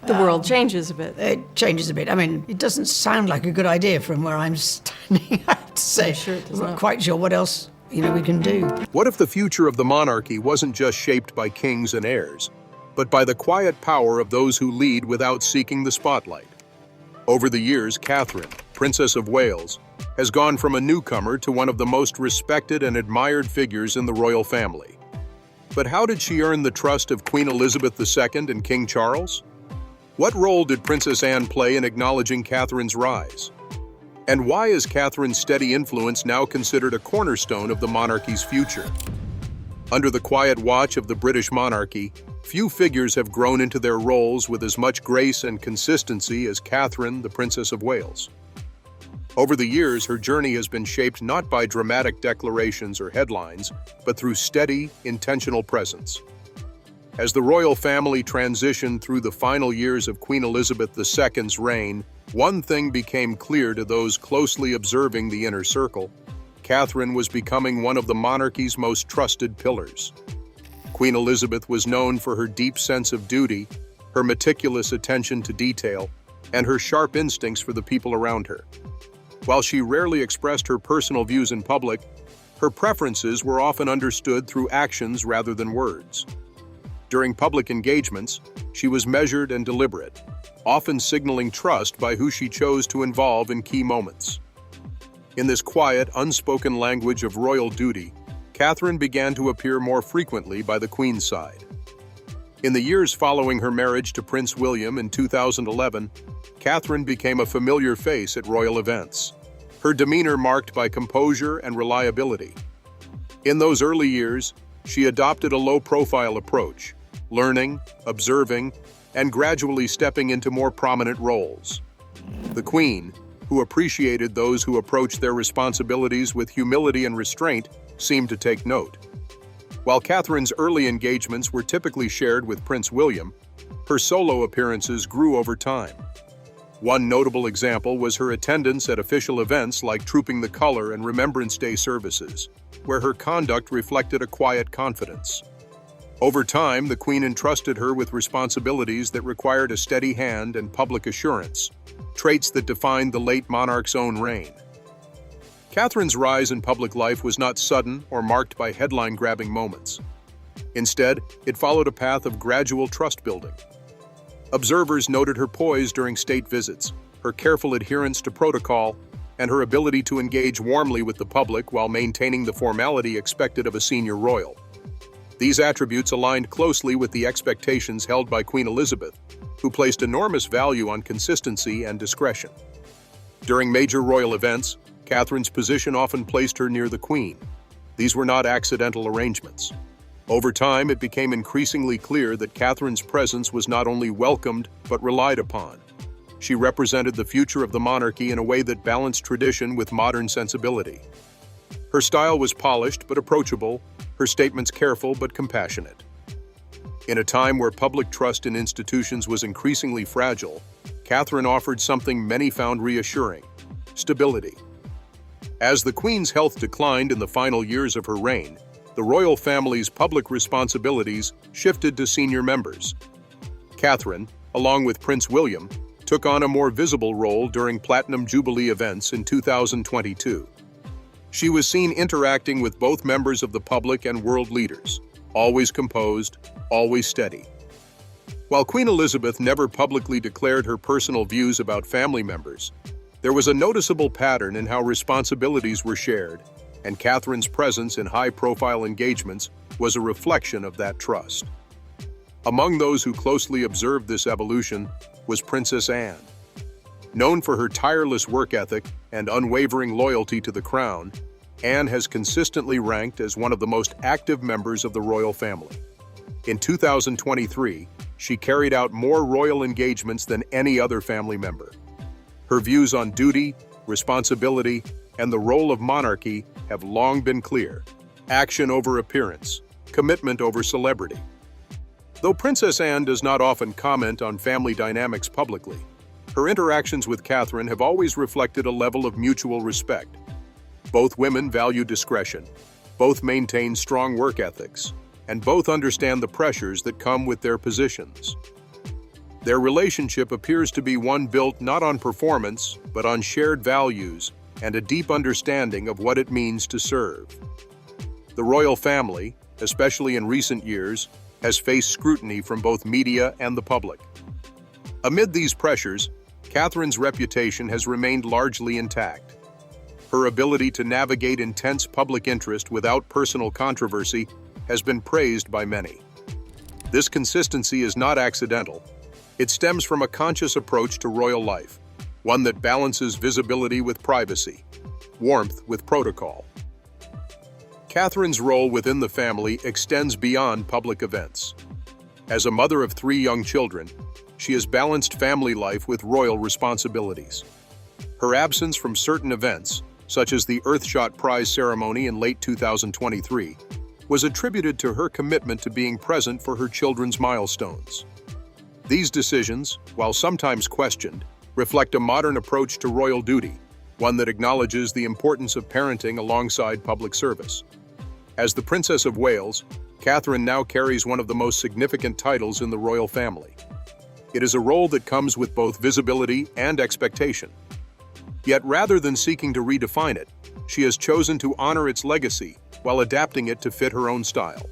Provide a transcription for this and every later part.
The world changes a bit. It changes a bit. I mean, it doesn't sound like a good idea from where I'm standing, I have to say. Yeah, sure it does I'm not. not quite sure what else, we can do. What if the future of the monarchy wasn't just shaped by kings and heirs, but by the quiet power of those who lead without seeking the spotlight? Over the years, Catherine, Princess of Wales, has gone from a newcomer to one of the most respected and admired figures in the royal family. But how did she earn the trust of Queen Elizabeth II and King Charles? What role did Princess Anne play in acknowledging Catherine's rise? And why is Catherine's steady influence now considered a cornerstone of the monarchy's future? Under the quiet watch of the British monarchy, few figures have grown into their roles with as much grace and consistency as Catherine, the Princess of Wales. Over the years, her journey has been shaped not by dramatic declarations or headlines, but through steady, intentional presence. As the royal family transitioned through the final years of Queen Elizabeth II's reign, one thing became clear to those closely observing the inner circle: Catherine was becoming one of the monarchy's most trusted pillars. Queen Elizabeth was known for her deep sense of duty, her meticulous attention to detail, and her sharp instincts for the people around her. While she rarely expressed her personal views in public, her preferences were often understood through actions rather than words. During public engagements, she was measured and deliberate, often signaling trust by who she chose to involve in key moments. In this quiet, unspoken language of royal duty, Catherine began to appear more frequently by the Queen's side. In the years following her marriage to Prince William in 2011, Catherine became a familiar face at royal events, her demeanor marked by composure and reliability. In those early years, she adopted a low-profile approach, learning, observing, and gradually stepping into more prominent roles. The Queen, who appreciated those who approached their responsibilities with humility and restraint, seemed to take note. While Catherine's early engagements were typically shared with Prince William, her solo appearances grew over time. One notable example was her attendance at official events like Trooping the Colour and Remembrance Day services, where her conduct reflected a quiet confidence. Over time, the Queen entrusted her with responsibilities that required a steady hand and public assurance, traits that defined the late monarch's own reign. Catherine's rise in public life was not sudden or marked by headline-grabbing moments. Instead, it followed a path of gradual trust-building. Observers noted her poise during state visits, her careful adherence to protocol, and her ability to engage warmly with the public while maintaining the formality expected of a senior royal. These attributes aligned closely with the expectations held by Queen Elizabeth, who placed enormous value on consistency and discretion. During major royal events, Catherine's position often placed her near the Queen. These were not accidental arrangements. Over time, it became increasingly clear that Catherine's presence was not only welcomed, but relied upon. She represented the future of the monarchy in a way that balanced tradition with modern sensibility. Her style was polished but approachable, her statements careful but compassionate. In a time where public trust in institutions was increasingly fragile, Catherine offered something many found reassuring: stability. As the Queen's health declined in the final years of her reign, the royal family's public responsibilities shifted to senior members. Catherine, along with Prince William, took on a more visible role during Platinum Jubilee events in 2022. She was seen interacting with both members of the public and world leaders, always composed, always steady. While Queen Elizabeth never publicly declared her personal views about family members, there was a noticeable pattern in how responsibilities were shared, and Catherine's presence in high-profile engagements was a reflection of that trust. Among those who closely observed this evolution was Princess Anne. Known for her tireless work ethic and unwavering loyalty to the crown, Anne has consistently ranked as one of the most active members of the royal family. In 2023, she carried out more royal engagements than any other family member. Her views on duty, responsibility, and the role of monarchy have long been clear: action over appearance, commitment over celebrity. Though Princess Anne does not often comment on family dynamics publicly, her interactions with Catherine have always reflected a level of mutual respect. Both women value discretion, both maintain strong work ethics, and both understand the pressures that come with their positions. Their relationship appears to be one built not on performance, but on shared values and a deep understanding of what it means to serve. The royal family, especially in recent years, has faced scrutiny from both media and the public. Amid these pressures, Catherine's reputation has remained largely intact. Her ability to navigate intense public interest without personal controversy has been praised by many. This consistency is not accidental. It stems from a conscious approach to royal life, one that balances visibility with privacy, warmth with protocol. Catherine's role within the family extends beyond public events. As a mother of 3 young children, she has balanced family life with royal responsibilities. Her absence from certain events, such as the Earthshot Prize ceremony in late 2023, was attributed to her commitment to being present for her children's milestones. These decisions, while sometimes questioned, reflect a modern approach to royal duty, one that acknowledges the importance of parenting alongside public service. As the Princess of Wales, Catherine now carries one of the most significant titles in the royal family. It is a role that comes with both visibility and expectation. Yet rather than seeking to redefine it, she has chosen to honor its legacy while adapting it to fit her own style.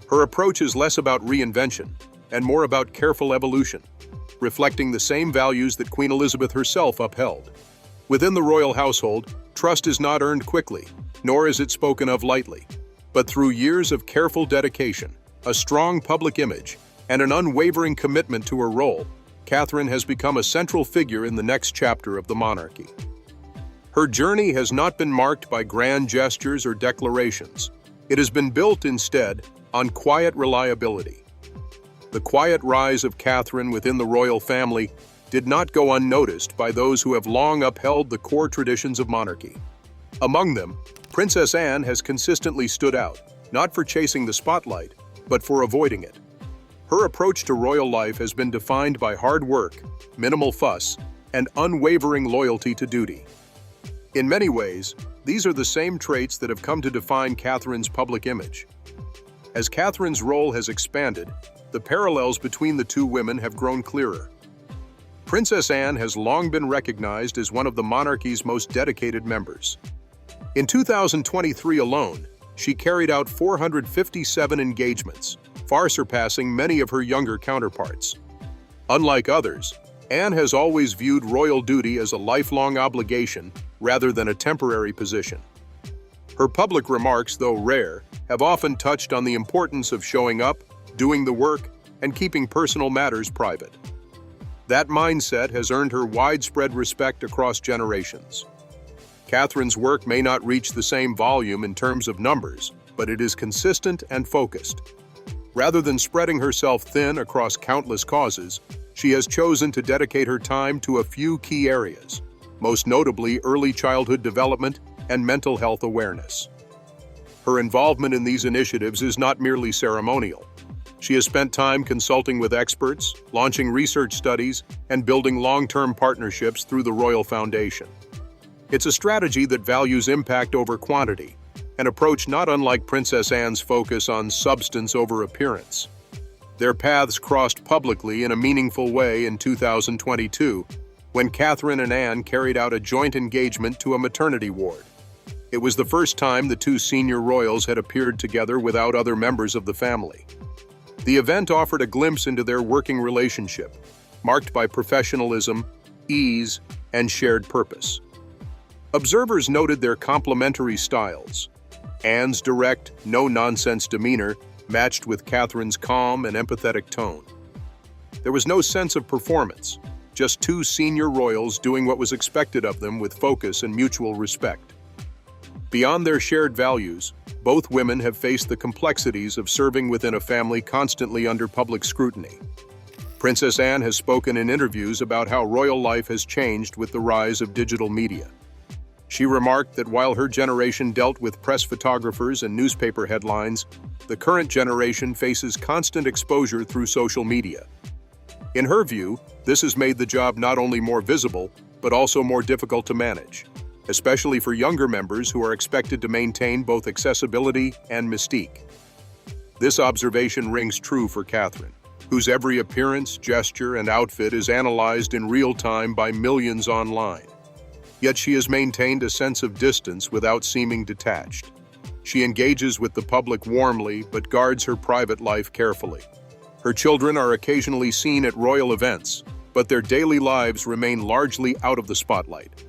Her approach is less about reinvention and more about careful evolution, reflecting the same values that Queen Elizabeth herself upheld. Within the royal household, trust is not earned quickly, nor is it spoken of lightly, but through years of careful dedication, a strong public image, and an unwavering commitment to her role, Catherine has become a central figure in the next chapter of the monarchy. Her journey has not been marked by grand gestures or declarations. It has been built instead on quiet reliability. The quiet rise of Catherine within the royal family did not go unnoticed by those who have long upheld the core traditions of monarchy. Among them, Princess Anne has consistently stood out, not for chasing the spotlight, but for avoiding it. Her approach to royal life has been defined by hard work, minimal fuss, and unwavering loyalty to duty. In many ways, these are the same traits that have come to define Catherine's public image. As Catherine's role has expanded, the parallels between the two women have grown clearer. Princess Anne has long been recognized as one of the monarchy's most dedicated members. In 2023 alone, she carried out 457 engagements, far surpassing many of her younger counterparts. Unlike others, Anne has always viewed royal duty as a lifelong obligation rather than a temporary position. Her public remarks, though rare, have often touched on the importance of showing up, doing the work, and keeping personal matters private. That mindset has earned her widespread respect across generations. Catherine's work may not reach the same volume in terms of numbers, but it is consistent and focused. Rather than spreading herself thin across countless causes, she has chosen to dedicate her time to a few key areas, most notably early childhood development and mental health awareness. Her involvement in these initiatives is not merely ceremonial. She has spent time consulting with experts, launching research studies, and building long-term partnerships through the Royal Foundation. It's a strategy that values impact over quantity, an approach not unlike Princess Anne's focus on substance over appearance. Their paths crossed publicly in a meaningful way in 2022, when Catherine and Anne carried out a joint engagement to a maternity ward. It was the first time the two senior royals had appeared together without other members of the family. The event offered a glimpse into their working relationship, marked by professionalism, ease, and shared purpose. Observers noted their complementary styles. Anne's direct, no-nonsense demeanor matched with Catherine's calm and empathetic tone. There was no sense of performance, just two senior royals doing what was expected of them with focus and mutual respect. Beyond their shared values, both women have faced the complexities of serving within a family constantly under public scrutiny. Princess Anne has spoken in interviews about how royal life has changed with the rise of digital media. She remarked that while her generation dealt with press photographers and newspaper headlines, the current generation faces constant exposure through social media. In her view, this has made the job not only more visible, but also more difficult to manage, especially for younger members who are expected to maintain both accessibility and mystique. This observation rings true for Catherine. whose every appearance, gesture, and outfit is analyzed in real time by millions online. Yet she has maintained a sense of distance without seeming detached. She engages with the public warmly but guards her private life carefully. Her children are occasionally seen at royal events, but their daily lives remain largely out of the spotlight.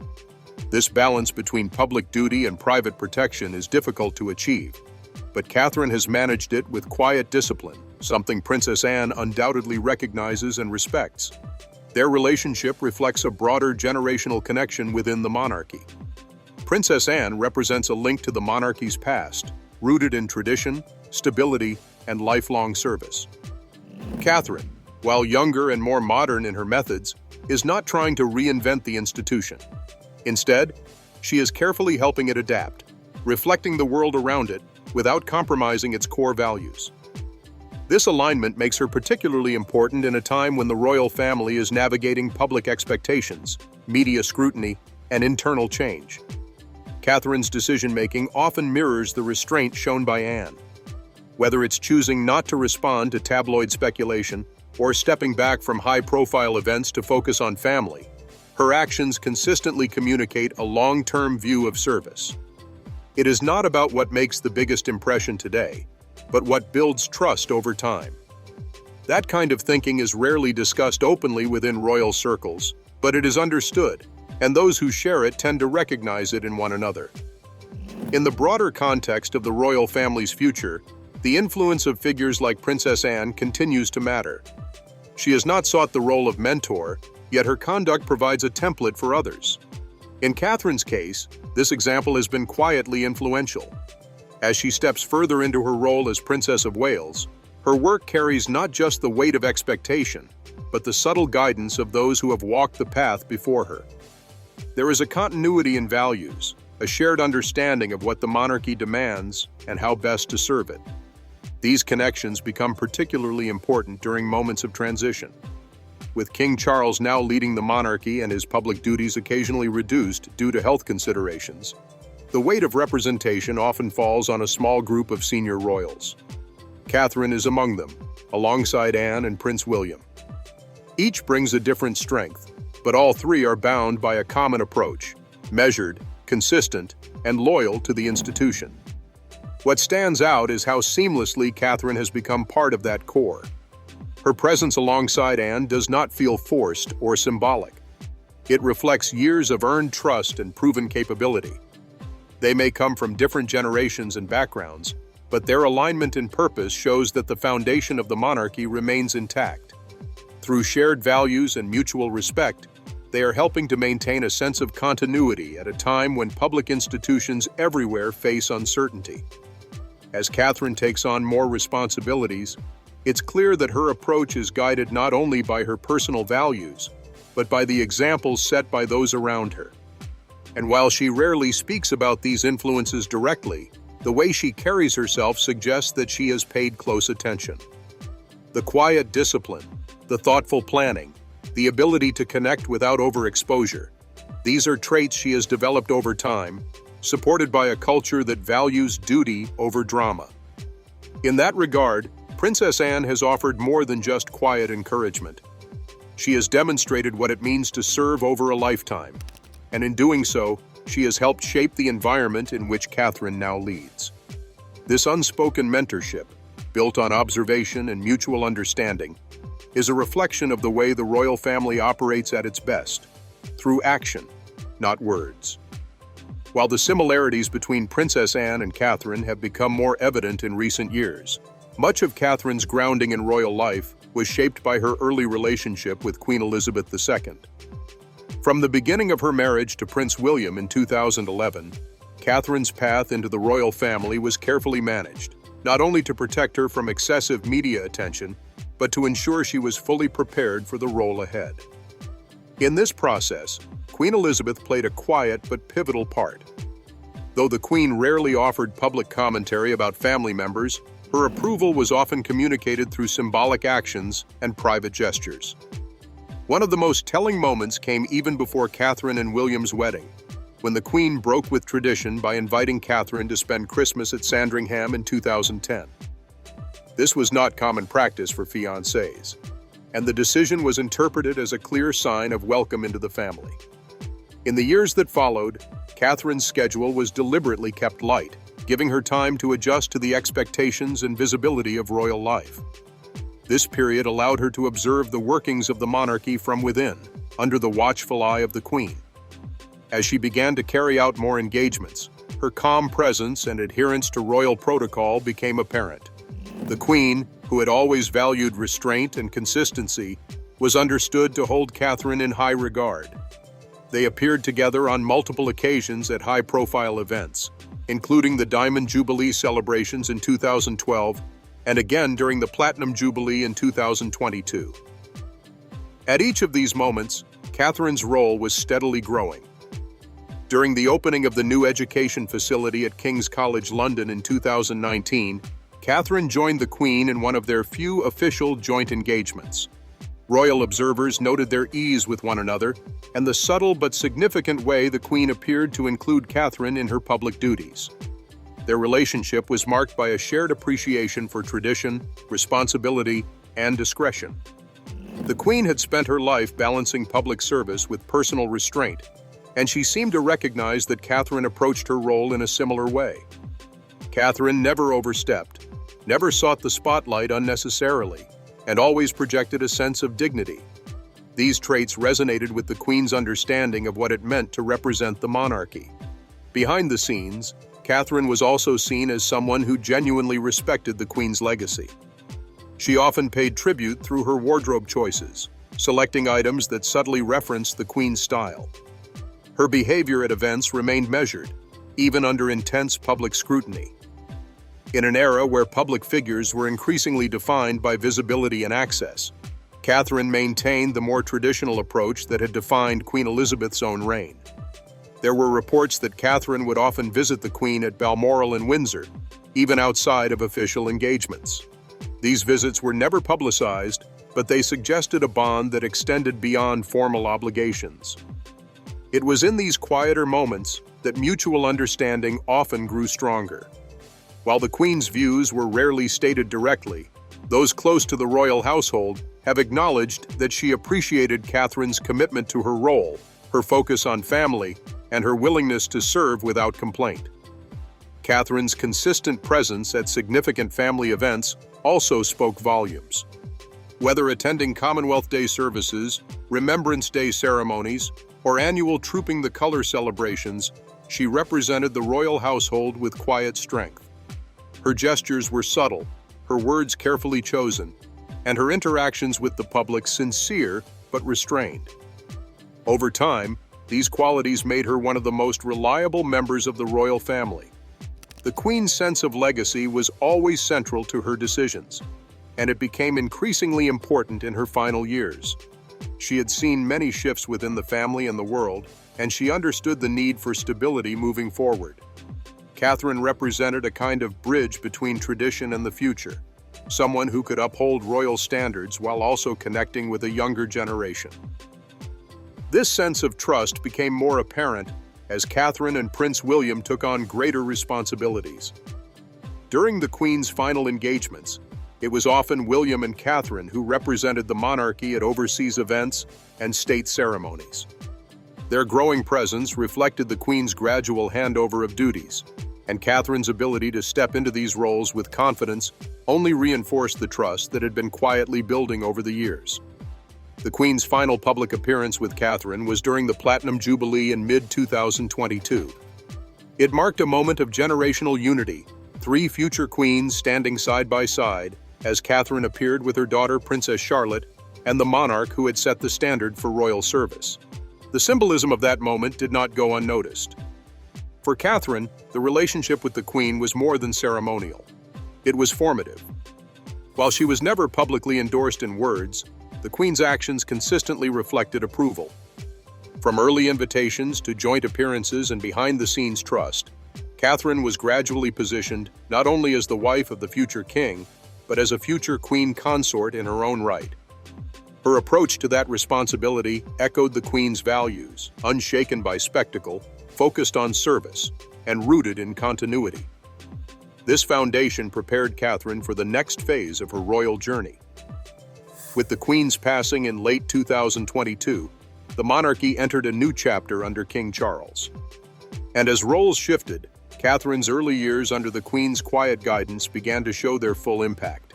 This balance between public duty and private protection is difficult to achieve, but Catherine has managed it with quiet discipline, something Princess Anne undoubtedly recognizes and respects. Their relationship reflects a broader generational connection within the monarchy. Princess Anne represents a link to the monarchy's past, rooted in tradition, stability, and lifelong service. Catherine, while younger and more modern in her methods, is not trying to reinvent the institution. Instead, she is carefully helping it adapt, reflecting the world around it without compromising its core values. This alignment makes her particularly important in a time when the royal family is navigating public expectations, media scrutiny, and internal change. Catherine's decision-making often mirrors the restraint shown by Anne. Whether it's choosing not to respond to tabloid speculation or stepping back from high-profile events to focus on family, her actions consistently communicate a long-term view of service. It is not about what makes the biggest impression today, but what builds trust over time. That kind of thinking is rarely discussed openly within royal circles, but it is understood, and those who share it tend to recognize it in one another. In the broader context of the royal family's future, the influence of figures like Princess Anne continues to matter. She has not sought the role of mentor, yet her conduct provides a template for others. In Catherine's case, this example has been quietly influential. As she steps further into her role as Princess of Wales, her work carries not just the weight of expectation, but the subtle guidance of those who have walked the path before her. There is a continuity in values, a shared understanding of what the monarchy demands and how best to serve it. These connections become particularly important during moments of transition. With King Charles now leading the monarchy and his public duties occasionally reduced due to health considerations, the weight of representation often falls on a small group of senior royals. Catherine is among them, alongside Anne and Prince William. Each brings a different strength, but all three are bound by a common approach, measured, consistent, and loyal to the institution. What stands out is how seamlessly Catherine has become part of that core. Her presence alongside Anne does not feel forced or symbolic. It reflects years of earned trust and proven capability. They may come from different generations and backgrounds, but their alignment in purpose shows that the foundation of the monarchy remains intact. Through shared values and mutual respect, they are helping to maintain a sense of continuity at a time when public institutions everywhere face uncertainty. As Catherine takes on more responsibilities, it's clear that her approach is guided not only by her personal values, but by the examples set by those around her. And while she rarely speaks about these influences directly, the way she carries herself suggests that she has paid close attention. The quiet discipline, the thoughtful planning, the ability to connect without overexposure, these are traits she has developed over time, supported by a culture that values duty over drama. In that regard, Princess Anne has offered more than just quiet encouragement. She has demonstrated what it means to serve over a lifetime, and in doing so, she has helped shape the environment in which Catherine now leads. This unspoken mentorship, built on observation and mutual understanding, is a reflection of the way the royal family operates at its best, through action, not words. While the similarities between Princess Anne and Catherine have become more evident in recent years, much of Catherine's grounding in royal life was shaped by her early relationship with Queen Elizabeth II. From the beginning of her marriage to Prince William in 2011, Catherine's path into the royal family was carefully managed, not only to protect her from excessive media attention, but to ensure she was fully prepared for the role ahead. In this process, Queen Elizabeth played a quiet but pivotal part. Though the Queen rarely offered public commentary about family members, her approval was often communicated through symbolic actions and private gestures. One of the most telling moments came even before Catherine and William's wedding, when the Queen broke with tradition by inviting Catherine to spend Christmas at Sandringham in 2010. This was not common practice for fiancés, and the decision was interpreted as a clear sign of welcome into the family. In the years that followed, Catherine's schedule was deliberately kept light, giving her time to adjust to the expectations and visibility of royal life. This period allowed her to observe the workings of the monarchy from within, under the watchful eye of the Queen. As she began to carry out more engagements, her calm presence and adherence to royal protocol became apparent. The Queen, who had always valued restraint and consistency, was understood to hold Catherine in high regard. They appeared together on multiple occasions at high-profile events, including the Diamond Jubilee celebrations in 2012 and again during the Platinum Jubilee in 2022. At each of these moments, Catherine's role was steadily growing. During the opening of the new education facility at King's College London in 2019, Catherine joined the Queen in one of their few official joint engagements. Royal observers noted their ease with one another and the subtle but significant way the Queen appeared to include Catherine in her public duties. Their relationship was marked by a shared appreciation for tradition, responsibility, and discretion. The Queen had spent her life balancing public service with personal restraint, and she seemed to recognize that Catherine approached her role in a similar way. Catherine never overstepped, never sought the spotlight unnecessarily, and always projected a sense of dignity. These traits resonated with the Queen's understanding of what it meant to represent the monarchy. Behind the scenes, Catherine was also seen as someone who genuinely respected the Queen's legacy. She often paid tribute through her wardrobe choices, selecting items that subtly referenced the Queen's style. Her behavior at events remained measured, even under intense public scrutiny. In an era where public figures were increasingly defined by visibility and access, Catherine maintained the more traditional approach that had defined Queen Elizabeth's own reign. There were reports that Catherine would often visit the Queen at Balmoral and Windsor, even outside of official engagements. These visits were never publicized, but they suggested a bond that extended beyond formal obligations. It was in these quieter moments that mutual understanding often grew stronger. While the Queen's views were rarely stated directly, those close to the royal household have acknowledged that she appreciated Catherine's commitment to her role, her focus on family, and her willingness to serve without complaint. Catherine's consistent presence at significant family events also spoke volumes. Whether attending Commonwealth Day services, Remembrance Day ceremonies, or annual Trooping the Colour celebrations, she represented the royal household with quiet strength. Her gestures were subtle, her words carefully chosen, and her interactions with the public sincere but restrained. Over time, these qualities made her one of the most reliable members of the royal family. The Queen's sense of legacy was always central to her decisions, and it became increasingly important in her final years. She had seen many shifts within the family and the world, and she understood the need for stability moving forward. Catherine represented a kind of bridge between tradition and the future, someone who could uphold royal standards while also connecting with a younger generation. This sense of trust became more apparent as Catherine and Prince William took on greater responsibilities. During the Queen's final engagements, it was often William and Catherine who represented the monarchy at overseas events and state ceremonies. Their growing presence reflected the Queen's gradual handover of duties, and Catherine's ability to step into these roles with confidence only reinforced the trust that had been quietly building over the years. The Queen's final public appearance with Catherine was during the Platinum Jubilee in mid-2022. It marked a moment of generational unity, three future queens standing side by side as Catherine appeared with her daughter Princess Charlotte and the monarch who had set the standard for royal service. The symbolism of that moment did not go unnoticed. For Catherine, the relationship with the Queen was more than ceremonial. It was formative. While she was never publicly endorsed in words, the Queen's actions consistently reflected approval. From early invitations to joint appearances and behind-the-scenes trust, Catherine was gradually positioned not only as the wife of the future king, but as a future queen consort in her own right. Her approach to that responsibility echoed the Queen's values, unshaken by spectacle, focused on service, and rooted in continuity. This foundation prepared Catherine for the next phase of her royal journey. With the Queen's passing in late 2022, the monarchy entered a new chapter under King Charles. And as roles shifted, Catherine's early years under the Queen's quiet guidance began to show their full impact.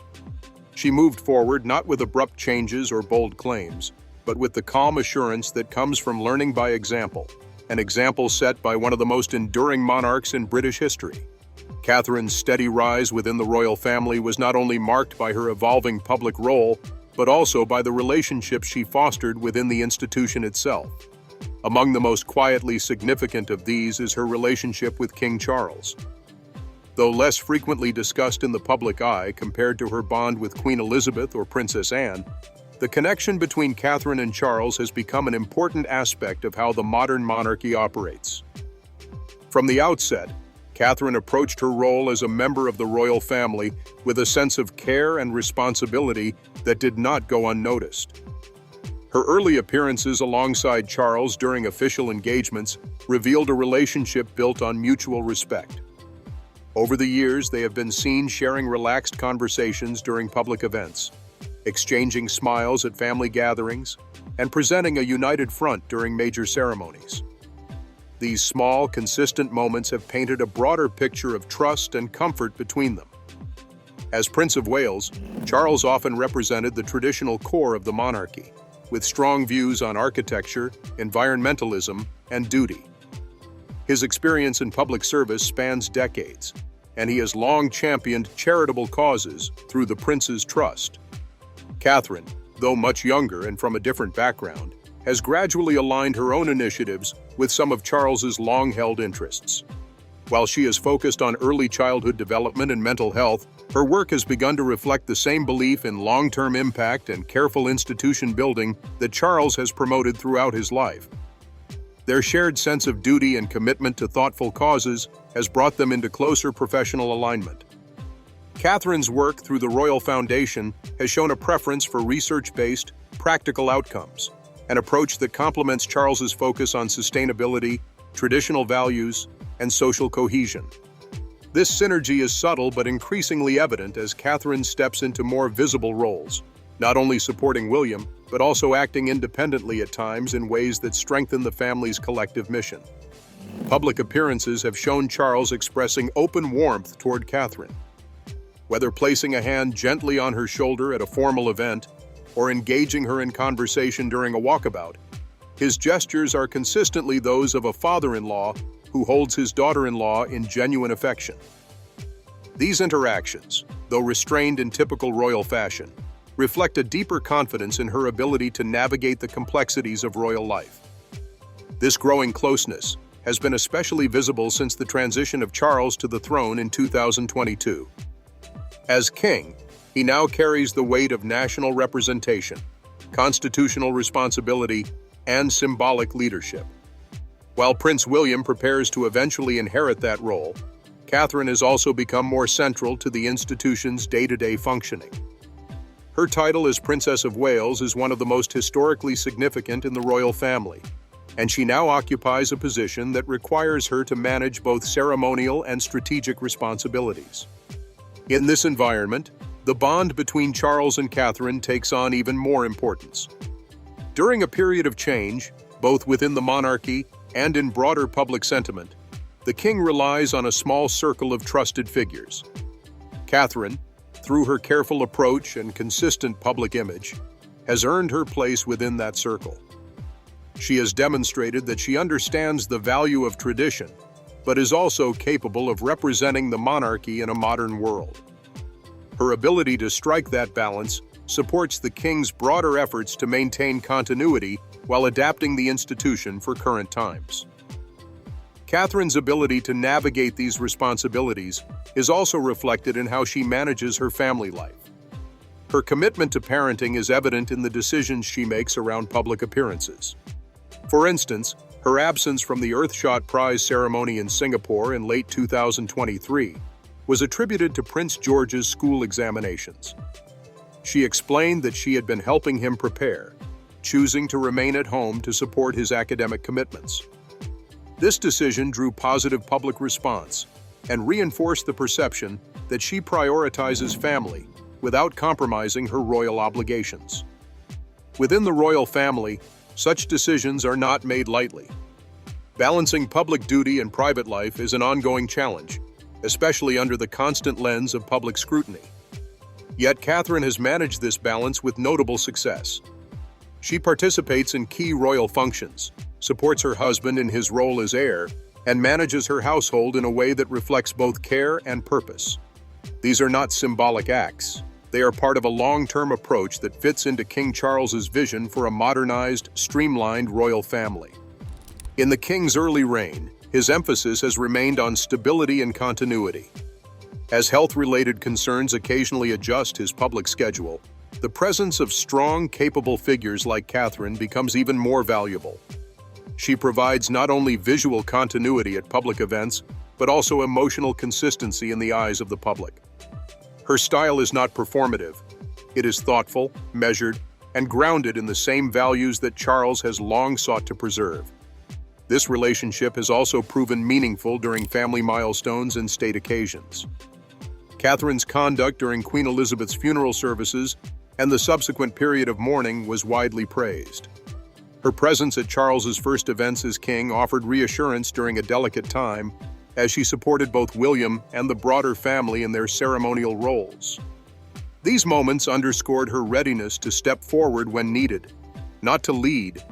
She moved forward not with abrupt changes or bold claims, but with the calm assurance that comes from learning by example, an example set by one of the most enduring monarchs in British history. Catherine's steady rise within the royal family was not only marked by her evolving public role, but also by the relationships she fostered within the institution itself. Among the most quietly significant of these is her relationship with King Charles. Though less frequently discussed in the public eye compared to her bond with Queen Elizabeth or Princess Anne, the connection between Catherine and Charles has become an important aspect of how the modern monarchy operates. From the outset, Catherine approached her role as a member of the royal family with a sense of care and responsibility that did not go unnoticed. Her early appearances alongside Charles during official engagements revealed a relationship built on mutual respect. Over the years, they have been seen sharing relaxed conversations during public events, exchanging smiles at family gatherings, and presenting a united front during major ceremonies. These small, consistent moments have painted a broader picture of trust and comfort between them. As Prince of Wales, Charles often represented the traditional core of the monarchy, with strong views on architecture, environmentalism, and duty. His experience in public service spans decades, and he has long championed charitable causes through the prince's trust. Catherine, though much younger and from a different background, has gradually aligned her own initiatives with some of Charles's long-held interests. While she is focused on early childhood development and mental health, her work has begun to reflect the same belief in long-term impact and careful institution building that Charles has promoted throughout his life. Their shared sense of duty and commitment to thoughtful causes has brought them into closer professional alignment. Catherine's work through the Royal Foundation has shown a preference for research-based, practical outcomes, an approach that complements Charles's focus on sustainability, traditional values, and social cohesion. This synergy is subtle but increasingly evident as Catherine steps into more visible roles, not only supporting William, but also acting independently at times in ways that strengthen the family's collective mission. Public appearances have shown Charles expressing open warmth toward Catherine. Whether placing a hand gently on her shoulder at a formal event or engaging her in conversation during a walkabout, his gestures are consistently those of a father-in-law who holds his daughter-in-law in genuine affection. These interactions, though restrained in typical royal fashion, reflect a deeper confidence in her ability to navigate the complexities of royal life. This growing closeness has been especially visible since the transition of Charles to the throne in 2022. As king, he now carries the weight of national representation, constitutional responsibility, and symbolic leadership. While Prince William prepares to eventually inherit that role, Catherine has also become more central to the institution's day-to-day functioning. Her title as Princess of Wales is one of the most historically significant in the royal family, and she now occupies a position that requires her to manage both ceremonial and strategic responsibilities. In this environment, the bond between Charles and Catherine takes on even more importance. During a period of change, both within the monarchy and in broader public sentiment, the king relies on a small circle of trusted figures. Catherine, through her careful approach and consistent public image, has earned her place within that circle. She has demonstrated that she understands the value of tradition, but is also capable of representing the monarchy in a modern world. Her ability to strike that balance supports the king's broader efforts to maintain continuity while adapting the institution for current times. Catherine's ability to navigate these responsibilities is also reflected in how she manages her family life. Her commitment to parenting is evident in the decisions she makes around public appearances. For instance, her absence from the Earthshot Prize ceremony in Singapore in late 2023 was attributed to Prince George's school examinations. She explained that she had been helping him prepare, choosing to remain at home to support his academic commitments. This decision drew positive public response, and reinforce the perception that she prioritizes family without compromising her royal obligations. Within the royal family, such decisions are not made lightly. Balancing public duty and private life is an ongoing challenge, especially under the constant lens of public scrutiny. Yet Catherine has managed this balance with notable success. She participates in key royal functions, supports her husband in his role as heir, and manages her household in a way that reflects both care and purpose. These are not symbolic acts. They are part of a long-term approach that fits into King Charles's vision for a modernized, streamlined royal family. In the king's early reign, his emphasis has remained on stability and continuity. As health-related concerns occasionally adjust his public schedule, the presence of strong, capable figures like Catherine becomes even more valuable. She provides not only visual continuity at public events, but also emotional consistency in the eyes of the public. Her style is not performative. It is thoughtful, measured, and grounded in the same values that Charles has long sought to preserve. This relationship has also proven meaningful during family milestones and state occasions. Catherine's conduct during Queen Elizabeth's funeral services and the subsequent period of mourning was widely praised. Her presence at Charles's first events as king offered reassurance during a delicate time, as she supported both William and the broader family in their ceremonial roles. These moments underscored her readiness to step forward when needed, not to lead,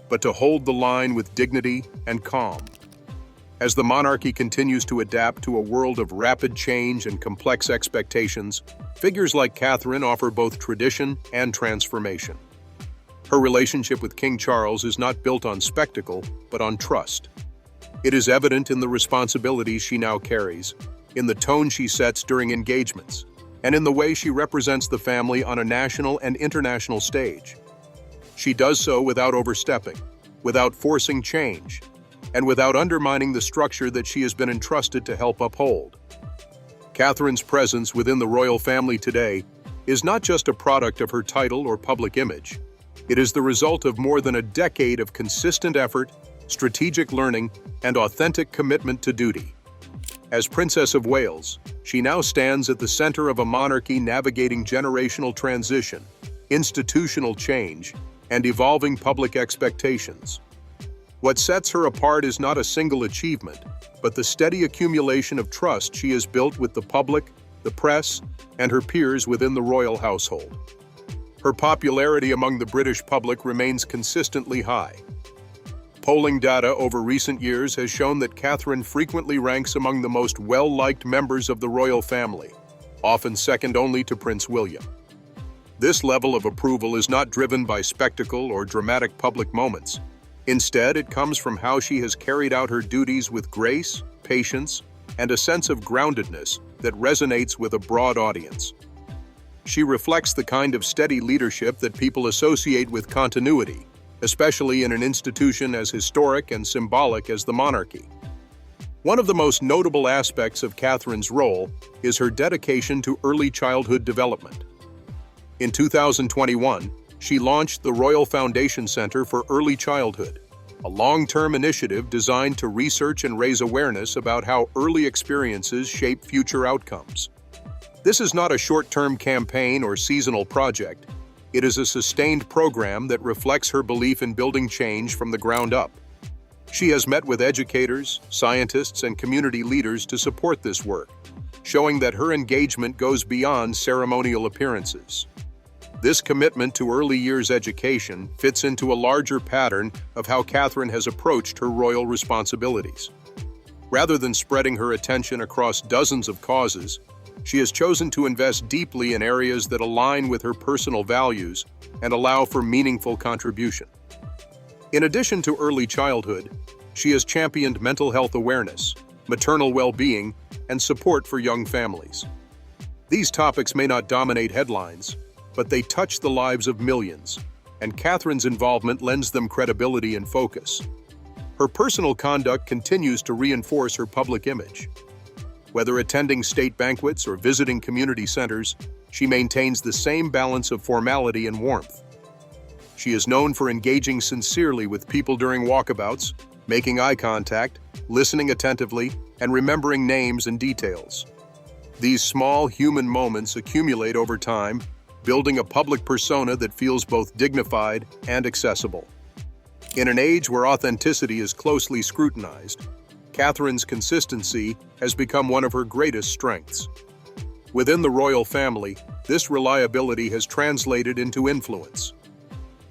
but to hold the line with dignity and calm. As the monarchy continues to adapt to a world of rapid change and complex expectations, figures like Catherine offer both tradition and transformation. Her relationship with King Charles is not built on spectacle, but on trust. It is evident in the responsibilities she now carries, in the tone she sets during engagements, and in the way she represents the family on a national and international stage. She does so without overstepping, without forcing change, and without undermining the structure that she has been entrusted to help uphold. Catherine's presence within the royal family today is not just a product of her title or public image. It is the result of more than a decade of consistent effort, strategic learning, and authentic commitment to duty. As Princess of Wales, she now stands at the center of a monarchy navigating generational transition, institutional change, and evolving public expectations. What sets her apart is not a single achievement, but the steady accumulation of trust she has built with the public, the press, and her peers within the royal household. Her popularity among the British public remains consistently high. Polling data over recent years has shown that Catherine frequently ranks among the most well-liked members of the royal family, often second only to Prince William. This level of approval is not driven by spectacle or dramatic public moments. Instead, it comes from how she has carried out her duties with grace, patience, and a sense of groundedness that resonates with a broad audience. She reflects the kind of steady leadership that people associate with continuity, especially in an institution as historic and symbolic as the monarchy. One of the most notable aspects of Catherine's role is her dedication to early childhood development. In 2021, she launched the Royal Foundation Center for Early Childhood, a long-term initiative designed to research and raise awareness about how early experiences shape future outcomes. This is not a short-term campaign or seasonal project. It is a sustained program that reflects her belief in building change from the ground up. She has met with educators, scientists, and community leaders to support this work, showing that her engagement goes beyond ceremonial appearances. This commitment to early years education fits into a larger pattern of how Catherine has approached her royal responsibilities. Rather than spreading her attention across dozens of causes, she has chosen to invest deeply in areas that align with her personal values and allow for meaningful contribution. In addition to early childhood, she has championed mental health awareness, maternal well-being, and support for young families. These topics may not dominate headlines, but they touch the lives of millions, and Catherine's involvement lends them credibility and focus. Her personal conduct continues to reinforce her public image. Whether attending state banquets or visiting community centers, she maintains the same balance of formality and warmth. She is known for engaging sincerely with people during walkabouts, making eye contact, listening attentively, and remembering names and details. These small human moments accumulate over time, building a public persona that feels both dignified and accessible. In an age where authenticity is closely scrutinized, Catherine's consistency has become one of her greatest strengths. Within the royal family, this reliability has translated into influence.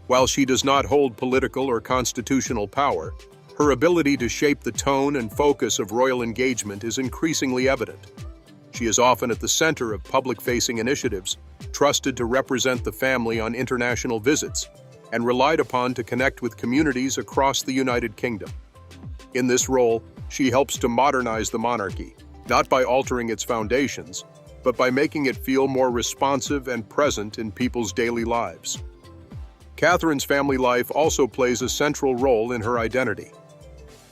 While she does not hold political or constitutional power, her ability to shape the tone and focus of royal engagement is increasingly evident. She is often at the center of public-facing initiatives, trusted to represent the family on international visits, and relied upon to connect with communities across the United Kingdom. In this role, she helps to modernize the monarchy, not by altering its foundations, but by making it feel more responsive and present in people's daily lives. Catherine's family life also plays a central role in her identity.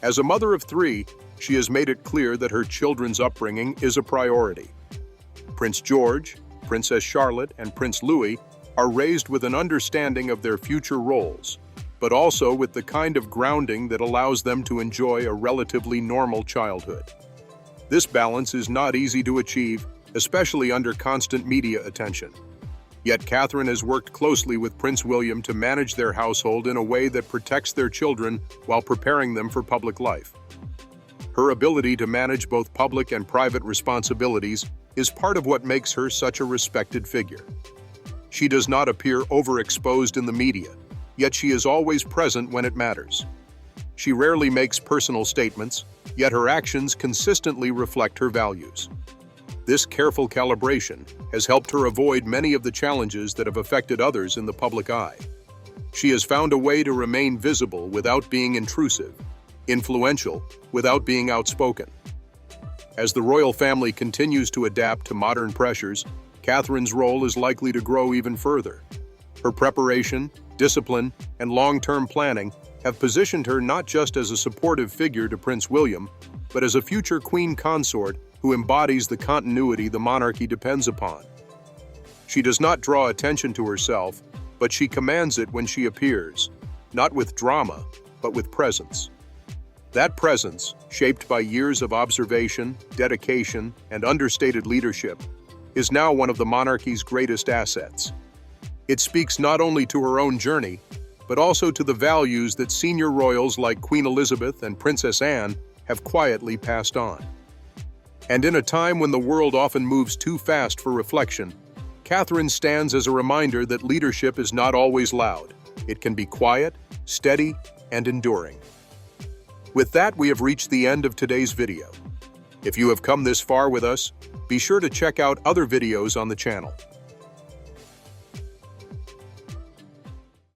As a mother of three, she has made it clear that her children's upbringing is a priority. Prince George, Princess Charlotte, and Prince Louis are raised with an understanding of their future roles, but also with the kind of grounding that allows them to enjoy a relatively normal childhood. This balance is not easy to achieve, especially under constant media attention. Yet Catherine has worked closely with Prince William to manage their household in a way that protects their children while preparing them for public life. Her ability to manage both public and private responsibilities is part of what makes her such a respected figure. She does not appear overexposed in the media, yet she is always present when it matters. She rarely makes personal statements, yet her actions consistently reflect her values. This careful calibration has helped her avoid many of the challenges that have affected others in the public eye. She has found a way to remain visible without being intrusive, influential without being outspoken. As the royal family continues to adapt to modern pressures, Catherine's role is likely to grow even further. Her preparation, discipline, and long-term planning have positioned her not just as a supportive figure to Prince William, but as a future queen consort who embodies the continuity the monarchy depends upon. She does not draw attention to herself, but she commands it when she appears, not with drama, but with presence. That presence, shaped by years of observation, dedication, and understated leadership, is now one of the monarchy's greatest assets. It speaks not only to her own journey, but also to the values that senior royals like Queen Elizabeth and Princess Anne have quietly passed on. And in a time when the world often moves too fast for reflection, Catherine stands as a reminder that leadership is not always loud. It can be quiet, steady, and enduring. With that, we have reached the end of today's video. If you have come this far with us, be sure to check out other videos on the channel.